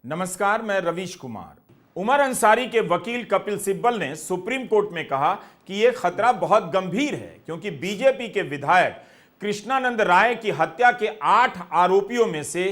नमस्कार, मैं रवीश कुमार। उमर अंसारी के वकील कपिल सिब्बल ने सुप्रीम कोर्ट में कहा कि यह खतरा बहुत गंभीर है क्योंकि बीजेपी के विधायक कृष्णानंद राय की हत्या के 8 आरोपियों में से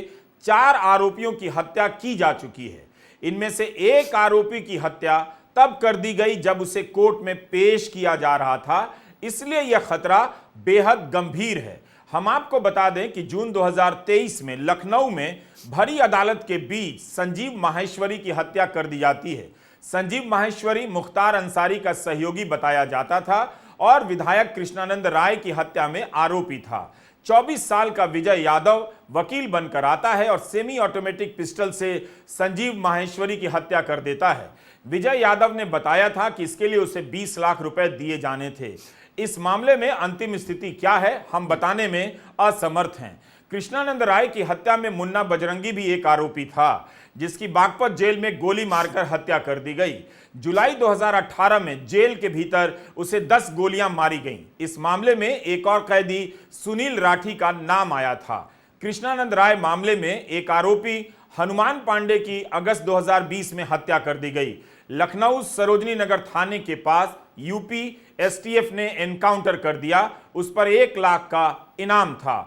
4 आरोपियों की हत्या की जा चुकी है। इनमें से एक आरोपी की हत्या तब कर दी गई जब उसे कोर्ट में पेश किया जा रहा था, इसलिए यह खतरा बेहद गंभीर है। हम आपको बता दें कि जून 2023 में लखनऊ में भरी अदालत के बीच संजीव माहेश्वरी की हत्या कर दी जाती है। संजीव माहेश्वरी मुख्तार अंसारी का सहयोगी बताया जाता था और विधायक कृष्णानंद राय की हत्या में आरोपी था। 24 साल का विजय यादव वकील बनकर आता है और सेमी ऑटोमेटिक पिस्टल से संजीव माहेश्वरी की हत्या कर देता है। विजय यादव ने बताया था कि इसके लिए उसे 20 लाख रुपए दिए जाने थे। इस मामले में अंतिम स्थिति क्या है, हम बताने में असमर्थ हैं। कृष्णानंद राय की हत्या में मुन्ना बजरंगी भी एक आरोपी था, जिसकी बागपत जेल में गोली मारकर हत्या कर दी गई। जुलाई 2018 में जेल के भीतर उसे 10 गोलियां मारी गईं। इस मामले में एक और कैदी सुनील राठी का नाम आया था। कृष्णानंद राय मामले में एक आरोपी हनुमान पांडे की अगस्त 2020 में हत्या कर दी गई। लखनऊ सरोजनी नगर थाने के पास यूपी एसटीएफ ने एनकाउंटर कर दिया। उस पर 1 लाख का इनाम था।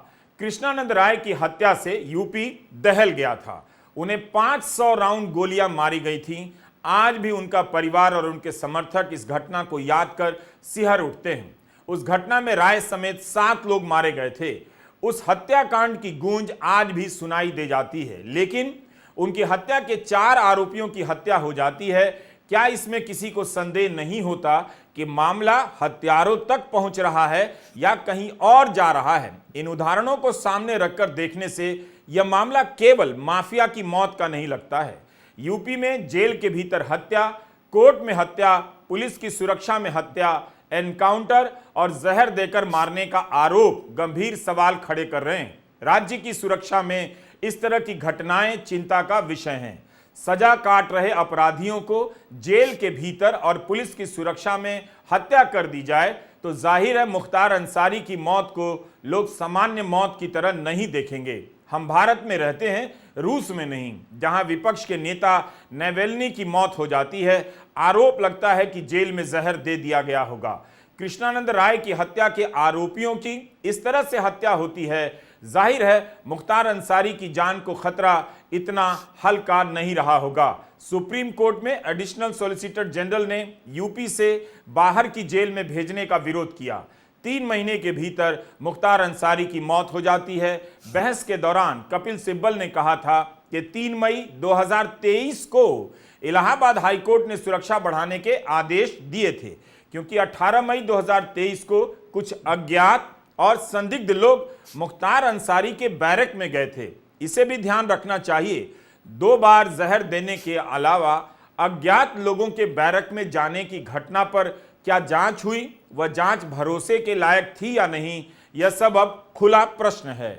कृष्णानंद राय की हत्या से यूपी दहल गया था। उन्हें 500 राउंड गोलियां मारी गई थीं। आज भी उनका परिवार और उनके समर्थक इस घटना को याद कर सिहर उठते हैं। उस घटना में राय समेत 7 लोग मारे गए थे। उस हत्याकांड की गूंज आज भी सुनाई दे जाती है, लेकिन उनकी हत्या के 4 आरोपियों की हत्या हो जाती है। क्या इसमें किसी को संदेह नहीं होता कि मामला हत्यारों तक पहुंच रहा है या कहीं और जा रहा है? इन उदाहरणों को सामने रखकर देखने से यह मामला केवल माफिया की मौत का नहीं लगता है। यूपी में जेल के भीतर हत्या, कोर्ट में हत्या, पुलिस की सुरक्षा में हत्या, एनकाउंटर और जहर देकर मारने का आरोप गंभीर सवाल खड़े कर रहे हैं। राज्य की सुरक्षा में इस तरह की घटनाएं चिंता का विषय हैं। सजा काट रहे अपराधियों को जेल के भीतर और पुलिस की सुरक्षा में हत्या कर दी जाए तो जाहिर है मुख्तार अंसारी की मौत को लोग सामान्य मौत की तरह नहीं देखेंगे। हम भारत में रहते हैं, रूस में नहीं, जहां विपक्ष के नेता नेवेल्नी की मौत हो जाती है। आरोप लगता है कि जेल में जहर दे दिया गया होगा। कृष्णानंद राय की हत्या के आरोपियों की इस तरह से हत्या होती है, जाहिर है मुख्तार अंसारी की जान को खतरा इतना हल्का नहीं रहा होगा। सुप्रीम कोर्ट में एडिशनल सॉलिसिटर जनरल ने यूपी से बाहर की जेल में भेजने का विरोध किया। 3 महीने के भीतर मुख्तार अंसारी की मौत हो जाती है। बहस के दौरान कपिल सिब्बल ने कहा था कि 3 मई 2023 को इलाहाबाद हाईकोर्ट ने सुरक्षा बढ़ाने के आदेश दिए थे, क्योंकि 18 मई 2023 को कुछ अज्ञात और संदिग्ध लोग मुख्तार अंसारी के बैरक में गए थे। इसे भी ध्यान रखना चाहिए। 2 बार जहर देने के अलावा अज्ञात लोगों के बैरक में जाने की घटना पर क्या जांच हुई, वह जांच भरोसे के लायक थी या नहीं, यह सब अब खुला प्रश्न है।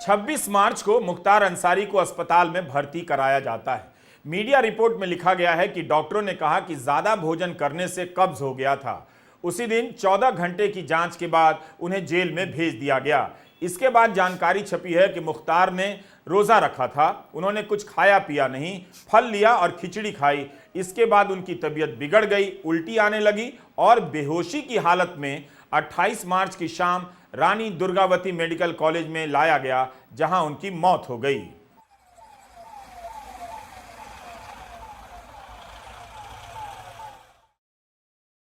छब्बीस मार्च को मुख्तार अंसारी को अस्पताल में भर्ती कराया जाता है। मीडिया रिपोर्ट में लिखा गया है कि डॉक्टरों ने कहा कि ज्यादा भोजन करने से कब्ज हो गया था। उसी दिन 14 घंटे की जांच के बाद उन्हें जेल में भेज दिया गया। इसके बाद जानकारी छपी है कि मुख्तार ने रोजा रखा था। उन्होंने कुछ खाया पिया नहीं, फल लिया और खिचड़ी खाई। इसके बाद उनकी तबीयत बिगड़ गई, उल्टी आने लगी और बेहोशी की हालत में 28 मार्च की शाम रानी दुर्गावती मेडिकल कॉलेज में लाया गया, जहां उनकी मौत हो गई।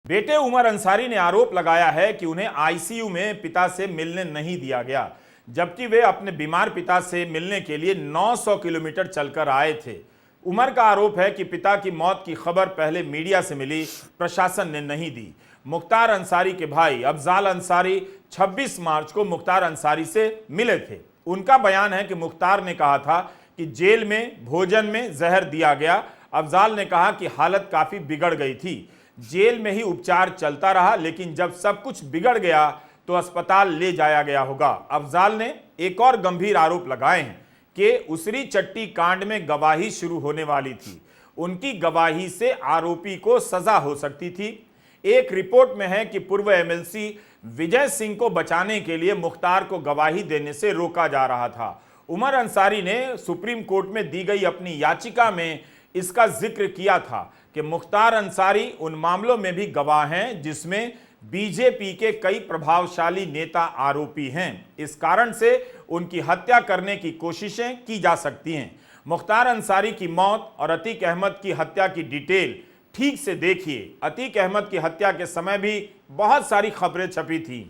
बेटे उमर अंसारी ने आरोप लगाया है कि उन्हें आईसीयू में पिता से मिलने नहीं दिया गया, जबकि वे अपने बीमार पिता से मिलने के लिए 900 किलोमीटर चलकर आए थे। उमर का आरोप है कि पिता की मौत की खबर पहले मीडिया से मिली, प्रशासन ने नहीं दी। मुख्तार अंसारी के भाई अफजाल अंसारी 26 मार्च को मुख्तार अंसारी से मिले थे। उनका बयान है कि मुख्तार ने कहा था कि जेल में भोजन में जहर दिया गया। अफजाल ने कहा कि हालत काफी बिगड़ गई थी, जेल में ही उपचार चलता रहा, लेकिन जब सब कुछ बिगड़ गया तो अस्पताल ले जाया गया होगा। अफजाल ने एक और गंभीर आरोप लगाए हैं कि उसरी चट्टी कांड में गवाही शुरू होने वाली थी। उनकी गवाही से आरोपी को सजा हो सकती थी। एक रिपोर्ट में है कि पूर्व एमएलसी विजय सिंह को बचाने के लिए मुख्तार को गवाही देने से रोका जा रहा था। उमर अंसारी ने सुप्रीम कोर्ट में दी गई अपनी याचिका में इसका जिक्र किया था कि मुख्तार अंसारी उन मामलों में भी गवाह हैं जिसमें बीजेपी के कई प्रभावशाली नेता आरोपी हैं। इस कारण से उनकी हत्या करने की कोशिशें की जा सकती हैं। मुख्तार अंसारी की मौत और अतीक अहमद की हत्या की डिटेल ठीक से देखिए। अतीक अहमद की हत्या के समय भी बहुत सारी खबरें छपी थी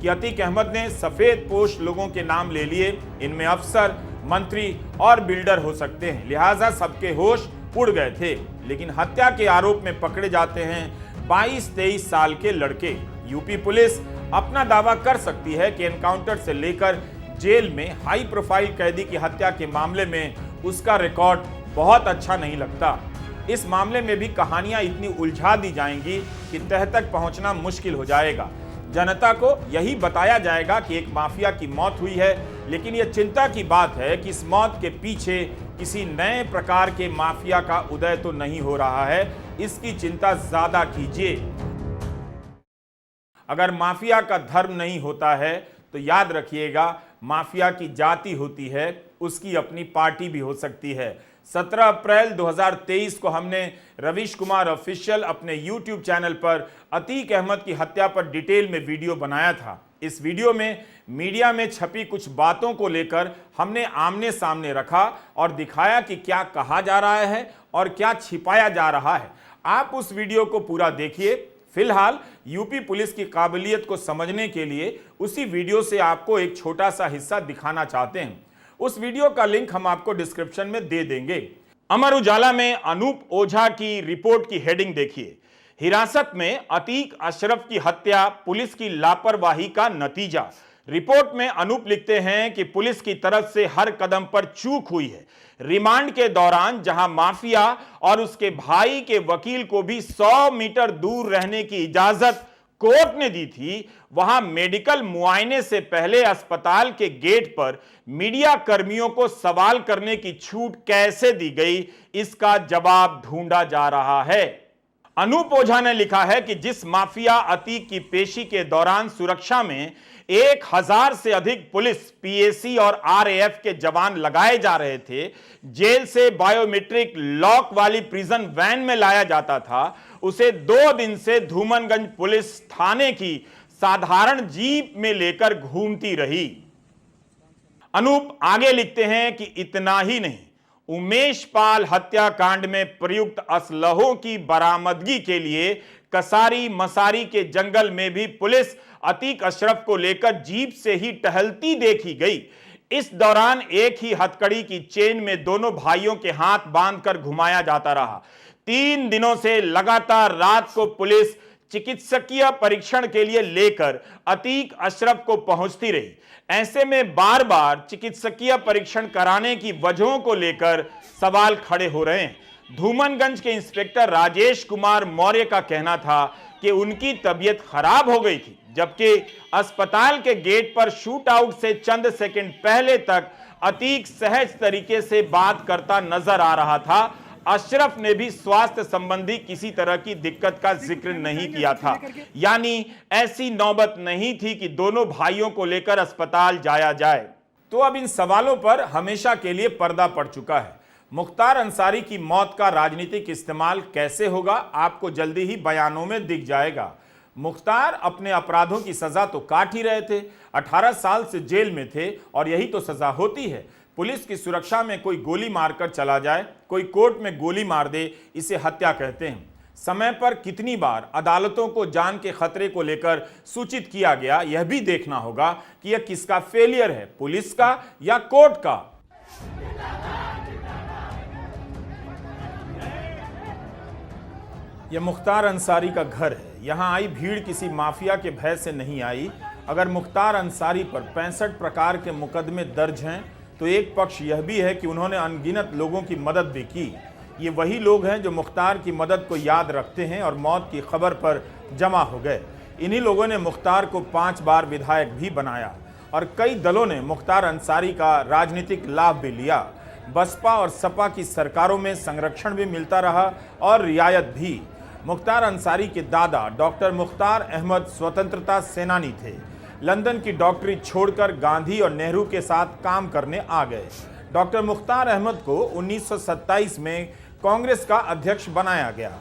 कि अतीक अहमद ने सफेद पोश लोगों के नाम ले लिए, इनमें अफसर, मंत्री और बिल्डर हो सकते हैं, लिहाजा सबके होश उड़ गए थे। लेकिन हत्या के आरोप में पकड़े जाते हैं 22-23 साल के लड़के। यूपी पुलिस अपना दावा कर सकती है कि एनकाउंटर से लेकर जेल में हाई प्रोफाइल कैदी की हत्या के मामले में उसका रिकॉर्ड बहुत अच्छा नहीं लगता। इस मामले में भी कहानियां इतनी उलझा दी जाएंगी कि तह तक पहुंचना मुश्किल हो जाएगा। जनता को यही बताया जाएगा कि एक माफिया की मौत हुई है, लेकिन यह चिंता की बात है कि इस मौत के पीछे किसी नए प्रकार के माफिया का उदय तो नहीं हो रहा है। इसकी चिंता ज्यादा कीजिए। अगर माफिया का धर्म नहीं होता है तो याद रखिएगा, माफिया की जाति होती है, उसकी अपनी पार्टी भी हो सकती है। 17 अप्रैल 2023 को हमने रवीश कुमार ऑफिशियल अपने YouTube चैनल पर अतीक अहमद की हत्या पर डिटेल में वीडियो बनाया था। इस वीडियो में मीडिया में छपी कुछ बातों को लेकर हमने आमने सामने रखा और दिखाया कि क्या कहा जा रहा है और क्या छिपाया जा रहा है। आप उस वीडियो को पूरा देखिए। फिलहाल यूपी पुलिस की काबिलियत को समझने के लिए उसी वीडियो से आपको एक छोटा सा हिस्सा दिखाना चाहते हैं। उस वीडियो का लिंक हम आपको डिस्क्रिप्शन में दे देंगे। अमर उजाला में अनूप ओझा की रिपोर्ट की हेडिंग देखिए, हिरासत में अतीक अशरफ की हत्या पुलिस की लापरवाही का नतीजा। रिपोर्ट में अनूप लिखते हैं कि पुलिस की तरफ से हर कदम पर चूक हुई है। रिमांड के दौरान जहां माफिया और उसके भाई के वकील को भी 100 मीटर दूर रहने की इजाजत कोर्ट ने दी थी, वहां मेडिकल मुआयने से पहले अस्पताल के गेट पर मीडिया कर्मियों को सवाल करने की छूट कैसे दी गई, इसका जवाब ढूंढा जा रहा है। अनूप ओझा ने लिखा है कि जिस माफिया अतीक की पेशी के दौरान सुरक्षा में 1000 से अधिक पुलिस, पीएसी और आरएएफ के जवान लगाए जा रहे थे, जेल से बायोमेट्रिक लॉक वाली प्रिजन वैन में लाया जाता था, उसे 2 दिन से धूमनगंज पुलिस थाने की साधारण जीप में लेकर घूमती रही। अनूप आगे लिखते हैं कि इतना ही नहीं, उमेश पाल हत्याकांड में प्रयुक्त असलहों की बरामदगी के लिए कसारी मसारी के जंगल में भी पुलिस अतीक अशरफ को लेकर जीप से ही टहलती देखी गई। इस दौरान एक ही हथकड़ी की चेन में दोनों भाइयों के हाथ बांधकर घुमाया जाता रहा। 3 दिनों से लगातार रात को पुलिस चिकित्सकीय परीक्षण के लिए लेकर अतीक अशरफ को पहुंचती रही। ऐसे में बार बार चिकित्सकीय परीक्षण कराने की वजहों को लेकर सवाल खड़े हो रहे हैं। धूमनगंज के इंस्पेक्टर राजेश कुमार मौर्य का कहना था कि उनकी तबीयत खराब हो गई थी, जबकि अस्पताल के गेट पर शूट आउट से चंद सेकंड पहले तक अतीक सहज तरीके से बात करता नजर आ रहा था। अशरफ ने भी स्वास्थ्य संबंधी किसी तरह की दिक्कत का जिक्र नहीं किया था, यानी ऐसी नौबत नहीं थी कि दोनों भाइयों को लेकर अस्पताल जाया जाए। तो अब इन सवालों पर हमेशा के लिए पर्दा पड़ चुका है। मुख्तार अंसारी की मौत का राजनीतिक इस्तेमाल कैसे होगा, आपको जल्दी ही बयानों में दिख जाएगा। मुख्तार अपने अपराधों की सजा तो काट ही रहे थे, 18 साल से जेल में थे और यही तो सजा होती है। पुलिस की सुरक्षा में कोई गोली मारकर चला जाए, कोई कोर्ट में गोली मार दे, इसे हत्या कहते हैं। समय पर कितनी बार अदालतों को जान के खतरे को लेकर सूचित किया गया, यह भी देखना होगा कि यह किसका फेलियर है, पुलिस का या कोर्ट का। यह मुख्तार अंसारी का घर है। यहां आई भीड़ किसी माफिया के भय से नहीं आई। अगर मुख्तार अंसारी पर 65 प्रकार के मुकदमे दर्ज हैं तो एक पक्ष यह भी है कि उन्होंने अनगिनत लोगों की मदद भी की। ये वही लोग हैं जो मुख्तार की मदद को याद रखते हैं और मौत की खबर पर जमा हो गए। इन्हीं लोगों ने मुख्तार को 5 बार विधायक भी बनाया और कई दलों ने मुख्तार अंसारी का राजनीतिक लाभ भी लिया। बसपा और सपा की सरकारों में संरक्षण भी मिलता रहा और रियायत भी। मुख्तार अंसारी के दादा डॉक्टर मुख्तार अहमद स्वतंत्रता सेनानी थे। लंदन की डॉक्टरी छोड़कर गांधी और नेहरू के साथ काम करने आ गए। डॉक्टर मुख्तार अहमद को 1927 में कांग्रेस का अध्यक्ष बनाया गया।